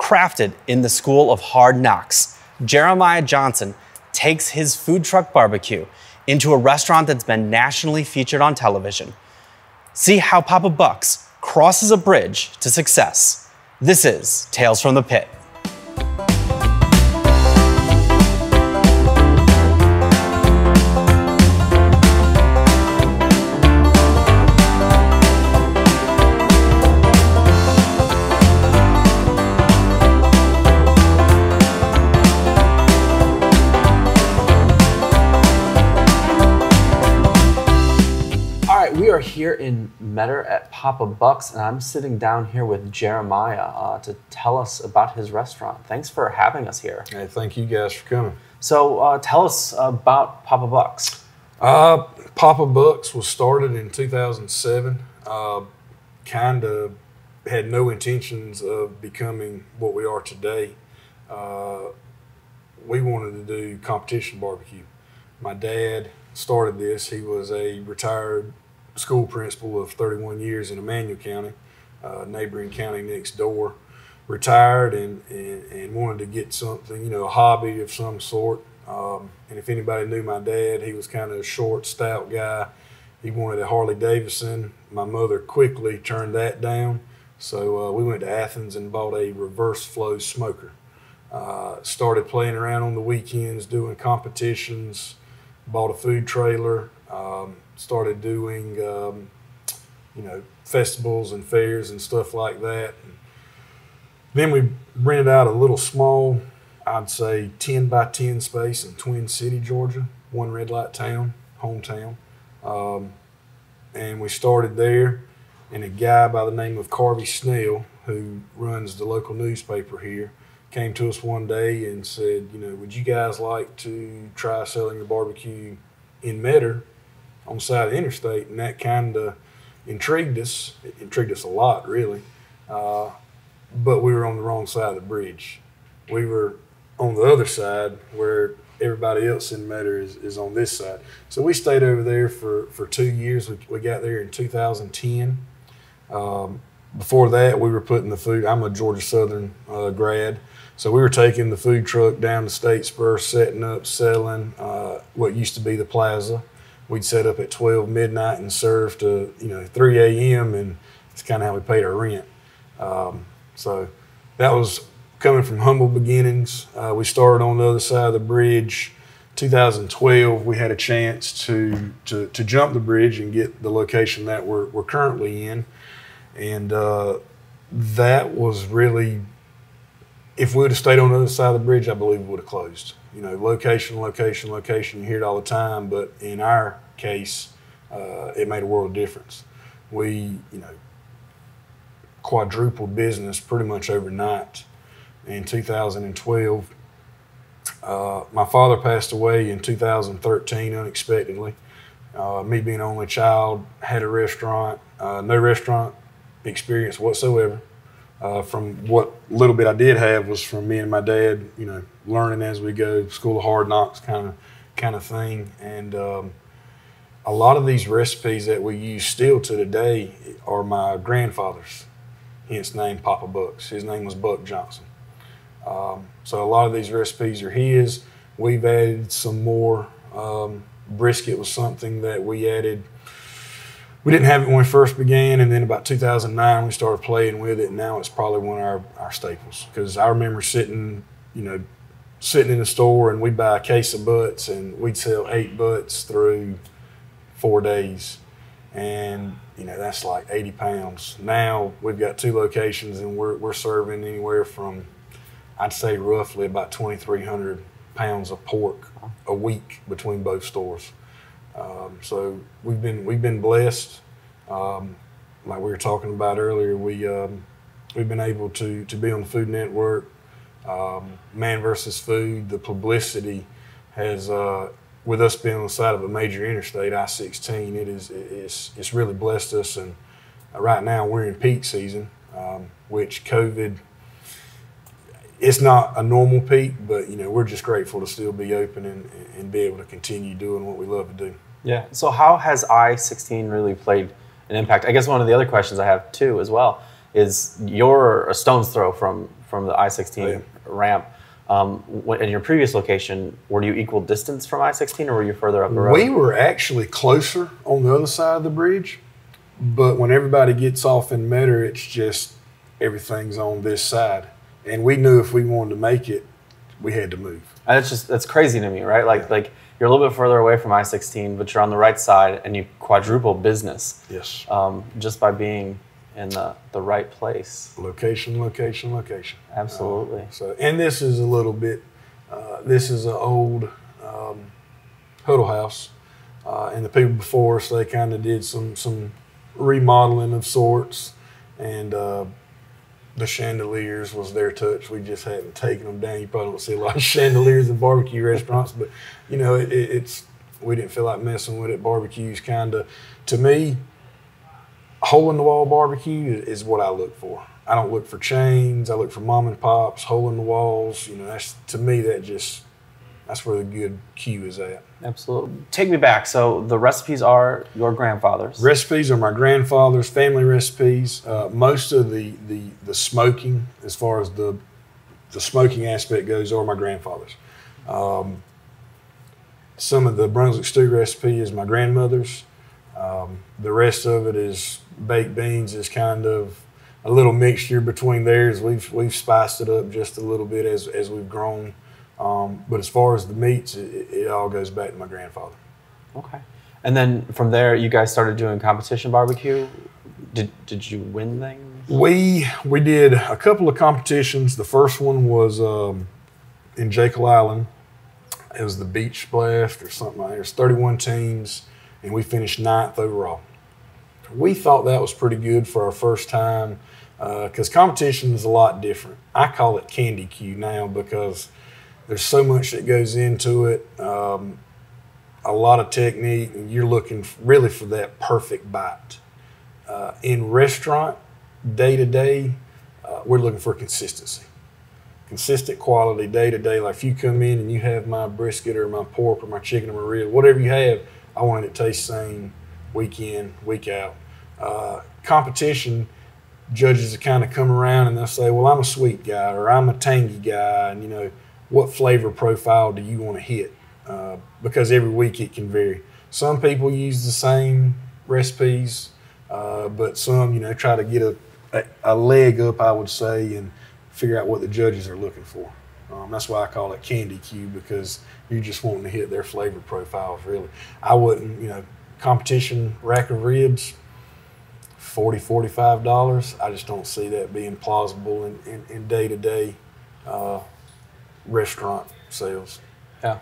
Crafted in the school of hard knocks, Jeremiah Johnson takes his food truck barbecue into a restaurant that's been nationally featured on television. See how Papa Buck's crosses a bridge to success. This is Tales from the Pit. We are here in Metter at Papa Buck's, and I'm sitting down here with Jeremiah to tell us about his restaurant. Thanks for having us here. Hey, thank you guys for coming. So tell us about Papa Buck's. Papa Buck's was started in 2007. Kind of had no intentions of becoming what we are today. We wanted to do competition barbecue. My dad started this. He was a retired school principal of 31 years in Emmanuel County, neighboring county next door. Retired and wanted to get something, a hobby of some sort. And if anybody knew my dad, he was kind of a short, stout guy. He wanted a Harley Davidson. My mother quickly turned that down. So we went to Athens and bought a reverse flow smoker. Started playing around on the weekends, doing competitions, bought a food trailer, started doing, festivals and fairs and stuff like that. And then we rented out a little small, I'd say 10 by 10 space in Twin City, Georgia, one red light town, hometown. And we started there, and a guy by the name of Carvey Snell, who runs the local newspaper here, came to us one day and said, would you guys like to try selling your barbecue in Metter on the side of the interstate? And that kind of intrigued us. It intrigued us a lot, really. But we were on the wrong side of the bridge. We were on the other side where everybody else in Metter is on this side. So we stayed over there for 2 years. We got there in 2010. Before that, we were putting the food. I'm a Georgia Southern grad. So we were taking the food truck down to Statesboro, setting up, selling what used to be the plaza. We'd set up at 12 midnight and serve to 3 a.m. and it's kind of how we paid our rent. So that was coming from humble beginnings. We started on the other side of the bridge. 2012, we had a chance to jump the bridge and get the location that we're currently in, and that was really. If we would have stayed on the other side of the bridge, I believe we would have closed. Location, location, location, you hear it all the time, but in our case, it made a world of difference. We, quadrupled business pretty much overnight. In 2012, my father passed away in 2013 unexpectedly. Me being an only child, had a restaurant, no restaurant experience whatsoever. From what little bit I did have was from me and my dad, learning as we go, school of hard knocks kind of thing. And a lot of these recipes that we use still to today are my grandfather's, hence named Papa Buck's. His name was Buck Johnson. So a lot of these recipes are his. We've added some more. Brisket was something that we added. We didn't have it when we first began, and then about 2009 we started playing with it, and now it's probably one of our staples. Because I remember sitting in the store and we'd buy a case of butts and we'd sell 8 butts through 4 days. And that's like 80 pounds. Now we've got 2 locations and we're serving anywhere from, I'd say roughly about 2,300 pounds of pork a week between both stores. So we've been blessed. Like we were talking about earlier, we've been able to be on the Food Network. Man versus Food, the publicity has, with us being on the side of a major interstate, I-16, it's really blessed us. And right now we're in peak season, which COVID, it's not a normal peak, but we're just grateful to still be open and be able to continue doing what we love to do. Yeah. So how has I-16 really played an impact? I guess one of the other questions I have too as well is you're a stone's throw from from the I-16 ramp. In your previous location, were you equal distance from I-16 or were you further up the road? We were actually closer on the other side of the bridge, but when everybody gets off in Metter, it's just everything's on this side. And we knew if we wanted to make it, we had to move. And that's crazy to me, right? Like you're a little bit further away from I-16, but you're on the right side and you quadruple business. Yes. Just by being in the right place. Location, location, location. Absolutely. And this is a little bit, this is an old huddle house. And the people before us, they kind of did some remodeling of sorts. And the chandeliers was their touch. We just hadn't taken them down. You probably don't see a lot of chandeliers in barbecue restaurants, but you know, it's we didn't feel like messing with it. Barbecue's kind of, to me, hole in the wall barbecue is what I look for. I don't look for chains. I look for mom and pops, hole in the walls. You know, that's, to me, that's where the good Q is at. Absolutely. Take me back. So the recipes are your grandfather's. Recipes are my grandfather's family recipes. Most of the smoking, as far as the smoking aspect goes, are my grandfather's. Some of the Brunswick stew recipe is my grandmother's. The rest of it is baked beans, is kind of a little mixture between theirs. We've spiced it up just a little bit as we've grown. But as far as the meats, it all goes back to my grandfather. Okay. And then from there, you guys started doing competition barbecue. Did you win things? We did a couple of competitions. The first one was in Jekyll Island. It was the Beach Blast or something like that. There's 31 teams, and we finished 9th overall. We thought that was pretty good for our first time because competition is a lot different. I call it Candy Q now because there's so much that goes into it, a lot of technique, and you're looking really for that perfect bite. In restaurant, day to day, we're looking for consistency. Consistent quality, day to day. Like if you come in and you have my brisket or my pork or my chicken or my rib, whatever you have, I want it to taste the same week in, week out. Competition, judges kind of come around and they'll say, well, I'm a sweet guy or I'm a tangy guy, and you know, what flavor profile do you want to hit? Because every week it can vary. Some people use the same recipes, but some, you know, try to get a leg up, I would say, and figure out what the judges are looking for. That's why I call it Candy Q, because you're just wanting to hit their flavor profiles, really. I wouldn't, you know, competition rack of ribs, $40, $45. I just don't see that being plausible in day-to-day restaurant sales. Yeah.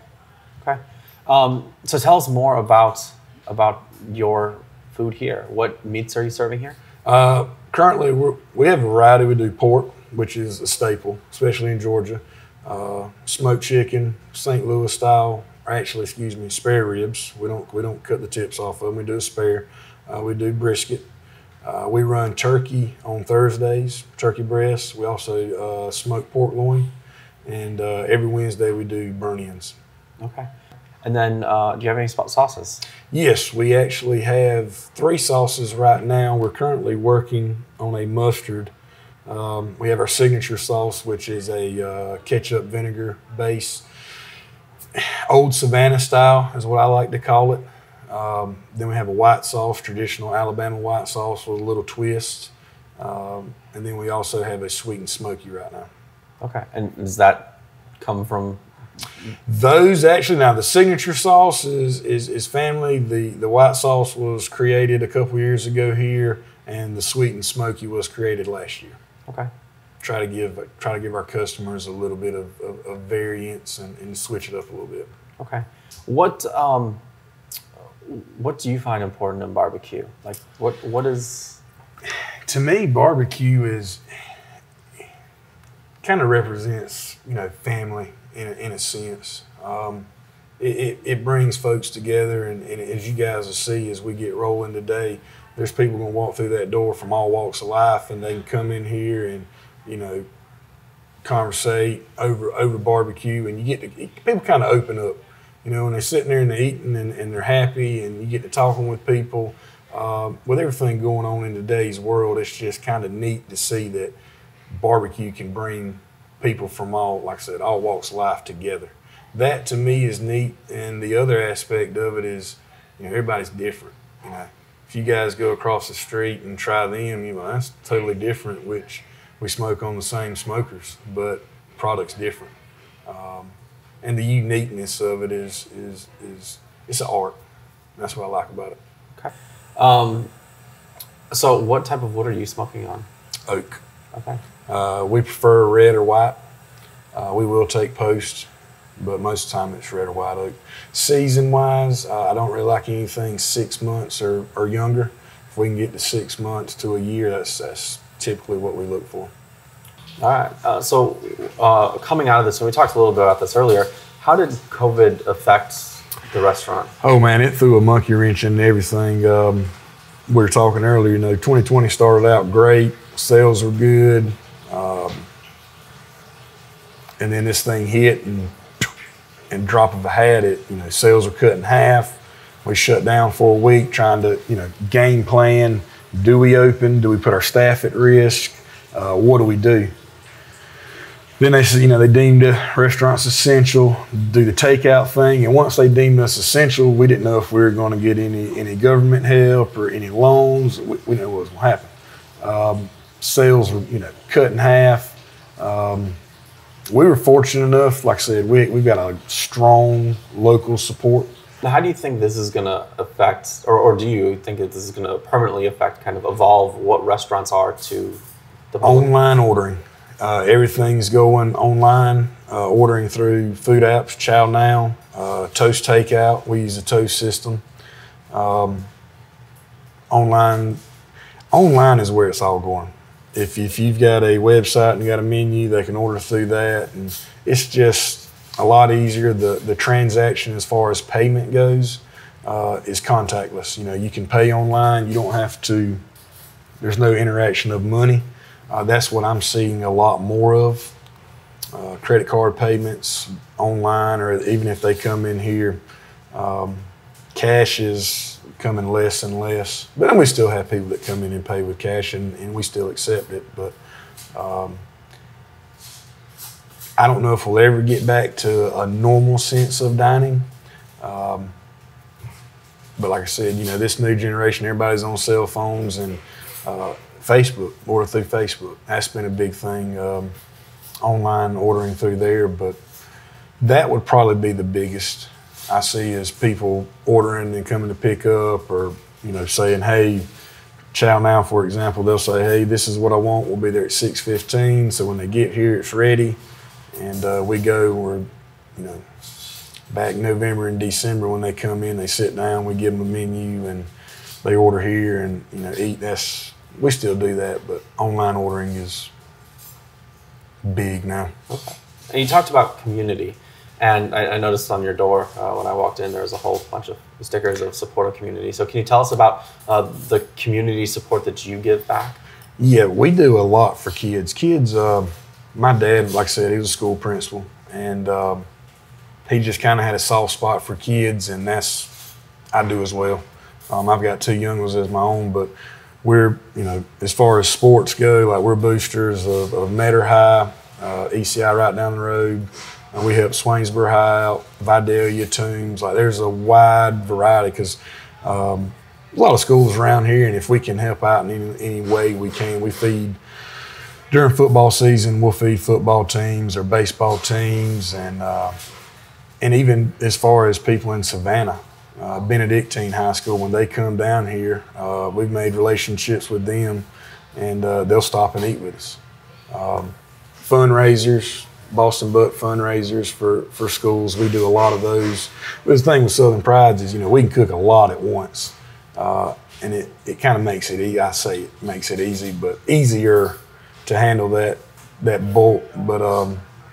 Okay. So tell us more about your food here. What meats are you serving here? Currently, we have a variety. We do pork, which is a staple, especially in Georgia. Smoked chicken, St. Louis style, or actually, excuse me, spare ribs. We don't cut the tips off of them. We do a spare. We do brisket. We run turkey on Thursdays, turkey breasts. We also smoke pork loin. And every Wednesday we do burn-ins. Okay. And then do you have any sauces? Yes, we actually have 3 sauces right now. We're currently working on a mustard. We have our signature sauce, which is a ketchup vinegar base. Old Savannah style is what I like to call it. Then we have a white sauce, traditional Alabama white sauce with a little twist. And then we also have a sweet and smoky right now. Okay, and does that come from? Those actually, now the signature sauce is family. The white sauce was created a couple years ago here, and the sweet and smoky was created last year. Okay. Try to give our customers a little bit of variance and switch it up a little bit. Okay. What do you find important in barbecue? Like what is? To me, barbecue is kind of represents, you know, family in a sense. It brings folks together, and as you guys will see as we get rolling today, there's people going to walk through that door from all walks of life, and they can come in here and, you know, conversate over barbecue, and people kind of open up, you know, when they're sitting there and they're eating and they're happy, and you get to talking with people. With everything going on in today's world, it's just kind of neat to see that barbecue can bring people from all, like I said, all walks of life together. That to me is neat. And the other aspect of it is, everybody's different. If you guys go across the street and try them, that's totally different, which we smoke on the same smokers, but product's different. And the uniqueness of it is it's an art. That's what I like about it. Okay. So what type of wood are you smoking on? Oak. Okay. We prefer red or white. We will take post, but most of the time it's red or white oak. Season-wise, I don't really like anything 6 months or younger. If we can get to 6 months to a year, that's typically what we look for. All right. So coming out of this, and we talked a little bit about this earlier, how did COVID affect the restaurant? Oh, man, it threw a monkey wrench into everything. We were talking earlier, 2020 started out great. Sales were good. And then this thing hit, and drop of a hat, sales were cut in half. We shut down for a week trying to, game plan. Do we open? Do we put our staff at risk? What do we do? Then they said, they deemed the restaurants essential, do the takeout thing. And once they deemed us essential, we didn't know if we were going to get any government help or any loans. We didn't know what was going to happen. Sales were, cut in half. We were fortunate enough, like I said, we've got a strong local support. Now, how do you think this is going to affect, or do you think that this is going to permanently affect, kind of evolve what restaurants are to the public? Online ordering. Everything's going online, ordering through food apps, Chow Now, Toast Takeout. We use the Toast system. Online is where it's all going. If you've got a website and you got a menu, they can order through that, and it's just a lot easier. The transaction as far as payment goes is contactless. You can pay online. You don't have to. There's no interaction of money. That's what I'm seeing a lot more of. Credit card payments online, or even if they come in here, cash is coming less and less. But then we still have people that come in and pay with cash, and we still accept it. But I don't know if we'll ever get back to a normal sense of dining. But like I said, this new generation, everybody's on cell phones and Facebook, order through Facebook. That's been a big thing, online ordering through there. But that would probably be the biggest I see, is people ordering and coming to pick up, or saying, hey, Chow Now, for example, they'll say, hey, this is what I want. We'll be there at 6:15. So when they get here, it's ready. And we go, we're, back November and December when they come in, they sit down, we give them a menu, and they order here and, eat. We still do that, but online ordering is big now. Okay. And you talked about community. And I noticed on your door when I walked in, there was a whole bunch of stickers of support of community. So can you tell us about the community support that you give back? Yeah, we do a lot for kids. My dad, like I said, he was a school principal, and he just kind of had a soft spot for kids, and I do as well. I've got 2 young ones as my own, but we're, as far as sports go, like we're boosters of Metter High, ECI right down the road. We help Swainsboro High out, Vidalia, Toombs. Like there's a wide variety, because a lot of schools around here, and if we can help out in any way we can, we feed. During football season, we'll feed football teams or baseball teams, and even as far as people in Savannah, Benedictine High School, when they come down here, we've made relationships with them, and they'll stop and eat with us. Fundraisers. Boston Buck fundraisers for schools. We do a lot of those. But the thing with Southern Prides is, we can cook a lot at once. And it kind of makes it easy. I say it makes it easy, but easier to handle that bulk. But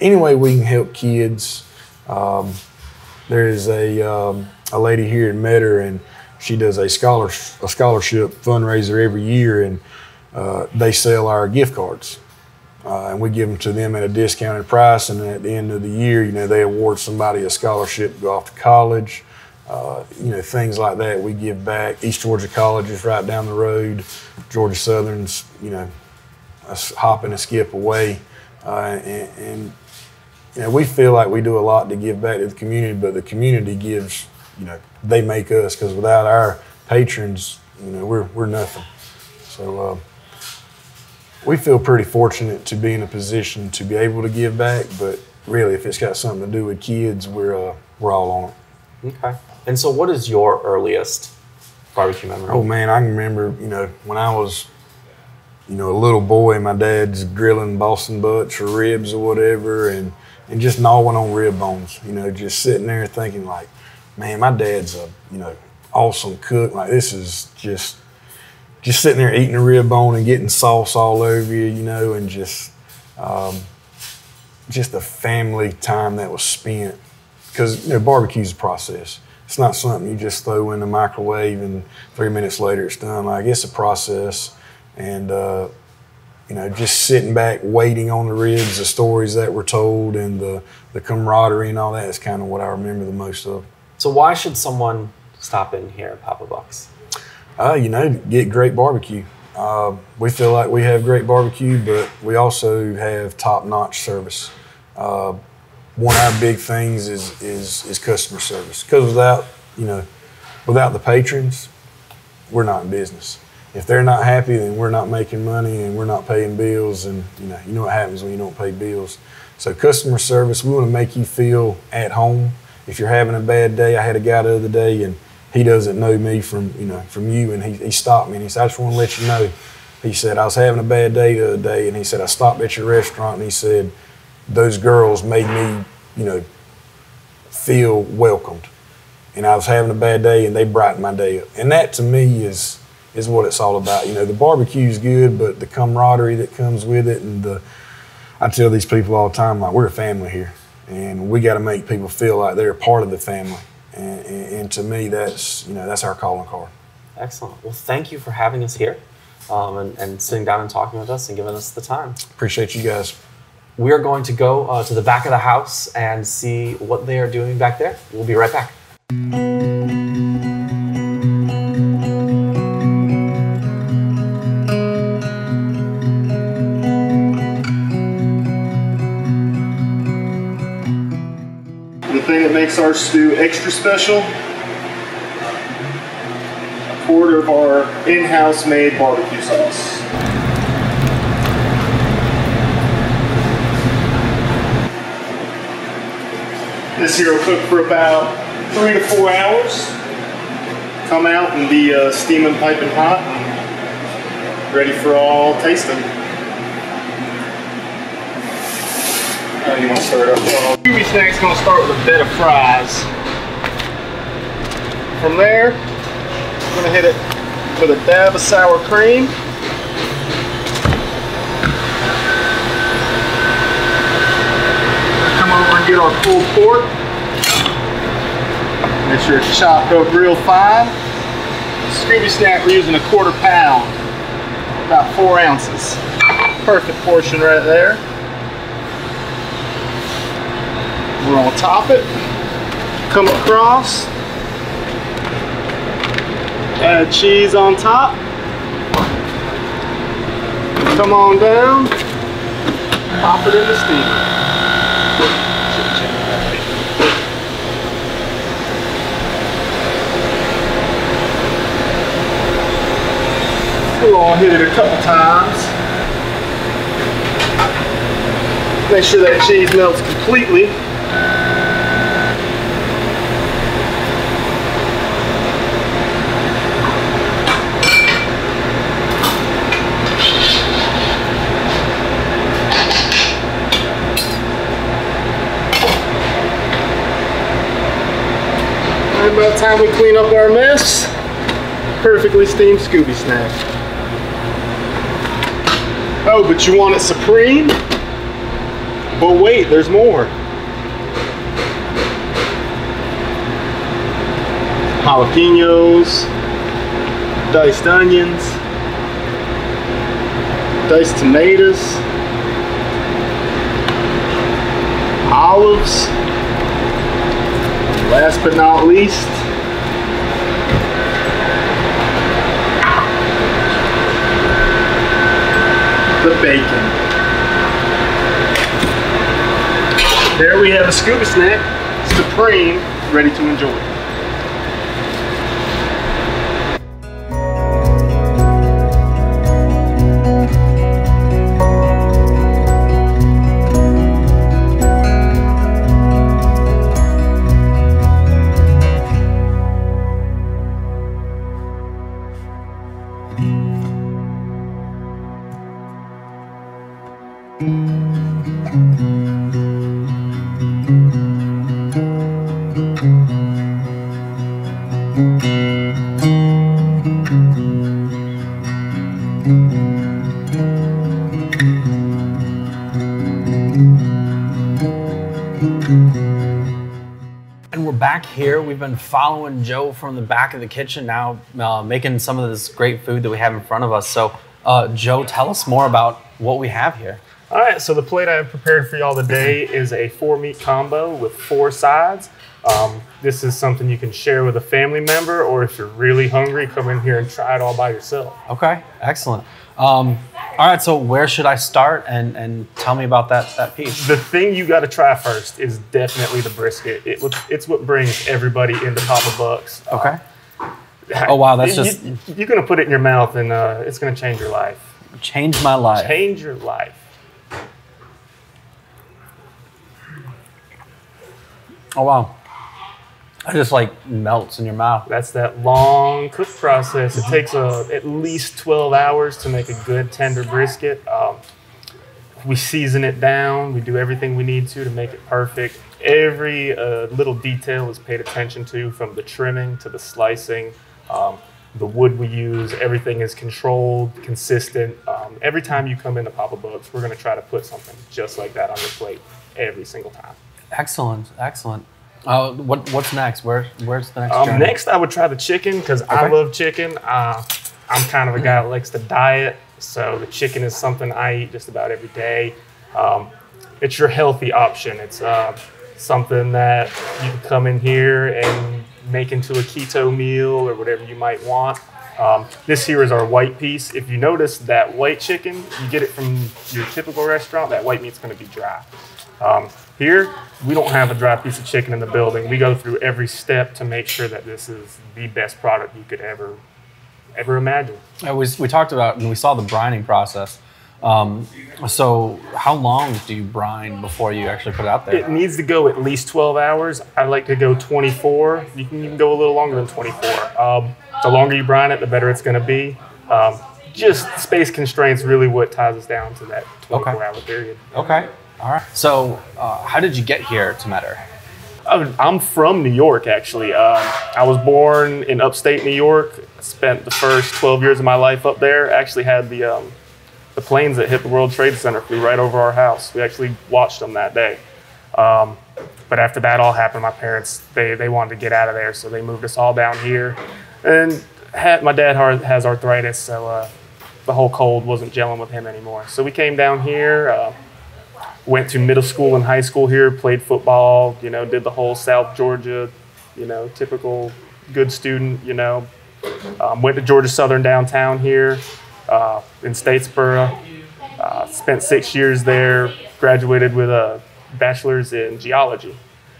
anyway, we can help kids. There is a lady here in Metter, and she does a scholarship fundraiser every year, and they sell our gift cards. And we give them to them at a discounted price, and at the end of the year, they award somebody a scholarship to go off to college, things like that. We give back. East Georgia College is right down the road. Georgia Southern's, a hop and a skip away. And you know, we feel like we do a lot to give back to the community, but the community gives, you know, they make us, because without our patrons, you know, we're nothing. So we feel pretty fortunate to be in a position to be able to give back, but really, if it's got something to do with kids, we're all on it. Okay. And so what is your earliest barbecue memory? Oh man, I can remember, you know, when I was, you know, a little boy, my dad's grilling Boston butts or ribs or whatever, and just gnawing on rib bones, you know, just sitting there thinking like, man, my dad's a, you know, awesome cook. Like, this is just sitting there eating a rib bone and getting sauce all over you, you know, and just the family time that was spent. Because, you know, barbecue's a process. It's not something you just throw in the microwave and 3 minutes later it's done. Like, it's a process. And, you know, just sitting back, waiting on the ribs, the stories that were told, and the camaraderie and all that is kind of what I remember the most of. So why should someone stop in here at Papa Buck's? You know, get great barbecue. We feel like we have great barbecue, but we also have top-notch service. One of our big things is customer service, because without the patrons, we're not in business. If they're not happy, then we're not making money and we're not paying bills, and you know what happens when you don't pay bills. So customer service, we want to make you feel at home. If you're having a bad day, I had a guy the other day, and he doesn't know me from you, and he stopped me and he said, I just want to let you know. He said, I was having a bad day the other day, and he said, I stopped at your restaurant, and he said, those girls made me, you know, feel welcomed. And I was having a bad day and they brightened my day up. And that to me is what it's all about. You know, the barbecue's good, but the camaraderie that comes with it, and I tell these people all the time, like, we're a family here, and we got to make people feel like they're a part of the family. And to me, that's our calling card. Excellent. Well, thank you for having us here and sitting down and talking with us and giving us the time. Appreciate you guys. We are going to go to the back of the house and see what they are doing back there. We'll be right back. The thing that makes our stew extra special, a quart of our in-house made barbecue sauce. This here will cook for about 3 to 4 hours. Come out and be steaming, piping hot, and ready for all tasting. How do you want to start off? Scooby Snack's going to start with a bed of fries. From there, I'm going to hit it with a dab of sour cream. Come over and get our pulled pork. Make sure it's chopped up real fine. Scooby Snack, we're using a 1/4 pound, about 4 ounces. Perfect portion right there. We're gonna top it, come across, add cheese on top, come on down, pop it in the steamer. We're gonna hit it a couple times. Make sure that cheese melts completely. And by the time we clean up our mess, perfectly steamed Scooby Snack. Oh, but you want it supreme? But wait, there's more. Jalapenos, diced onions, diced tomatoes, olives, last but not least, the bacon. There we have a scuba snack, supreme, ready to enjoy. And we're back here. We've been following Joe from the back of the kitchen now, making some of this great food that we have in front of us. So, Joe, tell us more about what we have here. All right, so the plate I have prepared for y'all today is a 4-meat combo with 4 sides. This is something you can share with a family member, or if you're really hungry, come in here and try it all by yourself. Okay, excellent. All right, so where should I start? And tell me about that piece. The thing you got to try first is definitely the brisket. It's what brings everybody into Papa Buck's. Okay. Oh, wow, that's just... You're going to put it in your mouth, and it's going to change your life. Change my life. Change your life. Oh, wow. It just like melts in your mouth. That's that long cook process. It takes at least 12 hours to make a good tender brisket. We season it down. We do everything we need to make it perfect. Every little detail is paid attention to, from the trimming to the slicing. The wood we use, everything is controlled, consistent. Every time you come into Papa Buck's, we're going to try to put something just like that on your plate every single time. Excellent, excellent. What's next? Where's the next journey? Next, I would try the chicken, because I love chicken. I'm kind of a guy that likes to diet, so the chicken is something I eat just about every day. It's your healthy option. It's something that you can come in here and make into a keto meal or whatever you might want. This here is our white piece. If you notice that white chicken, you get it from your typical restaurant, that white meat's going to be dry. Here, we don't have a dry piece of chicken in the building. We go through every step to make sure that this is the best product you could ever imagine. We talked about, and we saw the brining process. So how long do you brine before you actually put it out there? It needs to go at least 12 hours. I like to go 24. You can even go a little longer than 24. The longer you brine it, the better it's going to be. Just space constraints really what ties us down to that 24-hour period. Okay. All right. So how did you get here to Metter? I'm from New York, actually. I was born in upstate New York. Spent the first 12 years of my life up there. Actually had the planes that hit the World Trade Center flew right over our house. We actually watched them that day. But after that all happened, my parents, they wanted to get out of there, so they moved us all down here. And my dad has arthritis, so the whole cold wasn't gelling with him anymore. So we came down here, went to middle school and high school here, played football, did the whole South Georgia, typical good student, went to Georgia Southern downtown here in Statesboro, spent 6 years there, graduated with a bachelor's in geology.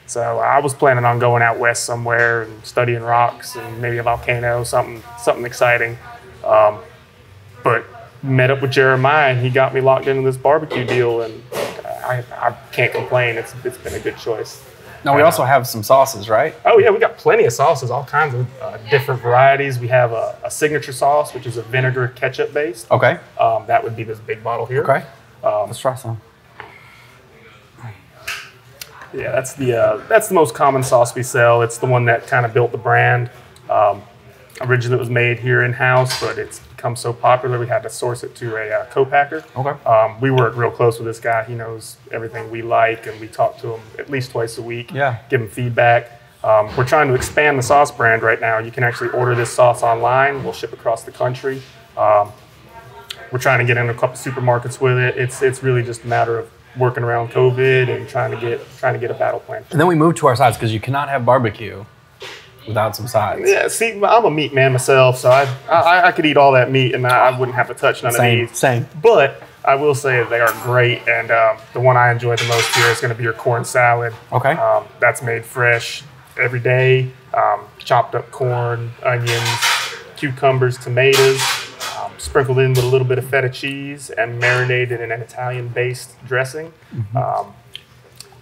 So I was planning on going out west somewhere and studying rocks and maybe a volcano, something exciting. But met up with Jeremiah, and he got me locked into this barbecue deal, and I can't complain. It's been a good choice. Now, we also have some sauces, right? Oh, yeah, we got plenty of sauces, all kinds of different varieties. We have a signature sauce, which is a vinegar ketchup based. Okay. That would be this big bottle here. Okay. Let's try some. Yeah, that's the most common sauce we sell. It's the one that kind of built the brand. Originally, it was made here in-house, but it's become so popular, we had to source it to a co-packer. Okay. We work real close with this guy. He knows everything we like, and we talk to him at least twice a week. Yeah. Give him feedback. We're trying to expand the sauce brand right now. You can actually order this sauce online. We'll ship across the country. We're trying to get in a couple supermarkets with it. It's really just a matter of working around COVID and trying to get a battle plan. And then we moved to our sides because you cannot have barbecue without some sides. Yeah, see, I'm a meat man myself, so I could eat all that meat and I wouldn't have to touch none of these. Same. But I will say they are great, and the one I enjoy the most here is going to be your corn salad. Okay. That's made fresh every day. Chopped up corn, onions, cucumbers, tomatoes, sprinkled in with a little bit of feta cheese and marinated in an Italian-based dressing.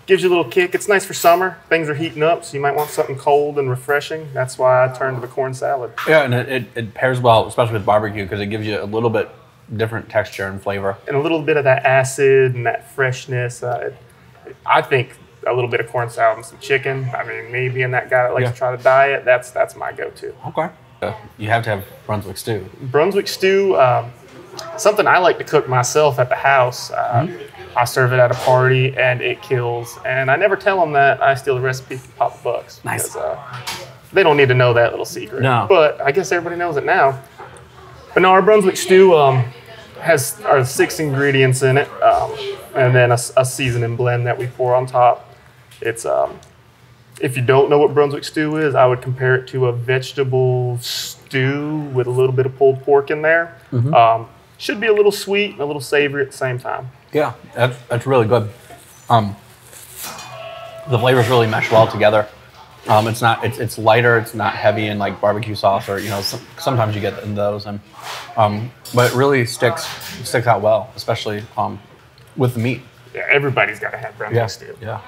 Gives you a little kick. It's nice for summer. Things are heating up, so you might want something cold and refreshing. That's why I turned to the corn salad. Yeah, and it pairs well, especially with barbecue, because it gives you a little bit different texture and flavor. And a little bit of that acid and that freshness. I think a little bit of corn salad and some chicken. I mean, me being that guy that likes to try the diet, that's my go-to. Okay. You have to have Brunswick stew. Brunswick stew, something I like to cook myself at the house. I serve it at a party, and it kills. And I never tell them that I steal the recipe from Papa Bucks. Nice. Because, they don't need to know that little secret. No. But I guess everybody knows it now. But no, our Brunswick stew has our 6 ingredients in it, and then a seasoning blend that we pour on top. It's if you don't know what Brunswick stew is, I would compare it to a vegetable stew with a little bit of pulled pork in there. Should be a little sweet and a little savory at the same time. Yeah, that's really good. The flavors really mesh well together. It's lighter. It's not heavy in like barbecue sauce, or sometimes you get in those, and but it really sticks out well, especially with the meat. Yeah, everybody's got to have Brunswick stew. Yeah.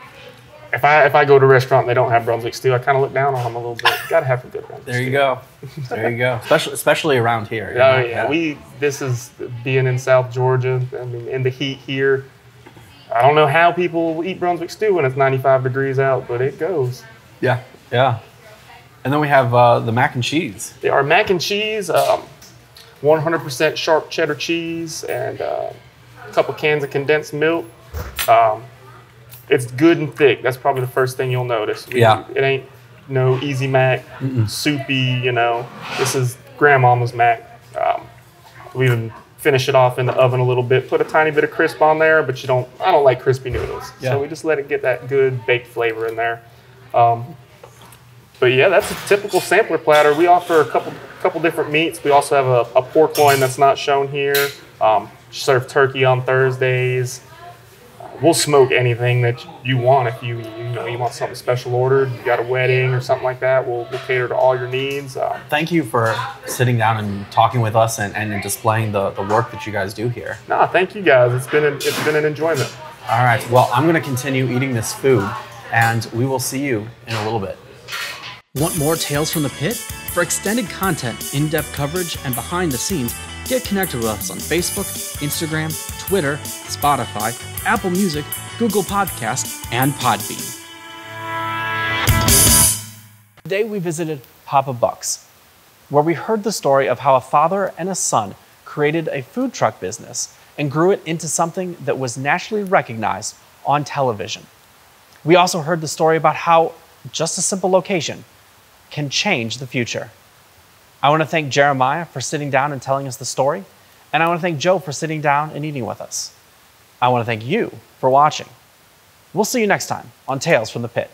If I go to a restaurant and they don't have Brunswick stew, I kind of look down on them a little bit. Got to have some good Brunswick stew. There you go. There you go. Especially around here. Oh yeah. This is being in South Georgia. I mean, in the heat here. I don't know how people eat Brunswick stew when it's 95 degrees out, but it goes. Yeah. Yeah. And then we have the mac and cheese. Yeah, our mac and cheese, 100% sharp cheddar cheese, and a couple cans of condensed milk. It's good and thick. That's probably the first thing you'll notice. It ain't no easy mac, soupy, This is grandmama's mac. We even finish it off in the oven a little bit, put a tiny bit of crisp on there, but I don't like crispy noodles. Yeah. So we just let it get that good baked flavor in there. But yeah, that's a typical sampler platter. We offer a couple different meats. We also have a pork loin that's not shown here. Serve turkey on Thursdays. We'll smoke anything that you want. If you want something special ordered, you got a wedding or something like that, we'll cater to all your needs. Thank you for sitting down and talking with us and displaying the work that you guys do here. No, thank you guys. It's been an enjoyment. All right. Well, I'm going to continue eating this food, and we will see you in a little bit. Want more Tales from the Pit? For extended content, in-depth coverage, and behind the scenes, get connected with us on Facebook, Instagram, Twitter, Spotify, Apple Music, Google Podcasts, and Podbean. Today we visited Papa Bucks, where we heard the story of how a father and a son created a food truck business and grew it into something that was nationally recognized on television. We also heard the story about how just a simple location can change the future. I want to thank Jeremiah for sitting down and telling us the story, and I want to thank Joe for sitting down and eating with us. I want to thank you for watching. We'll see you next time on Tales from the Pit.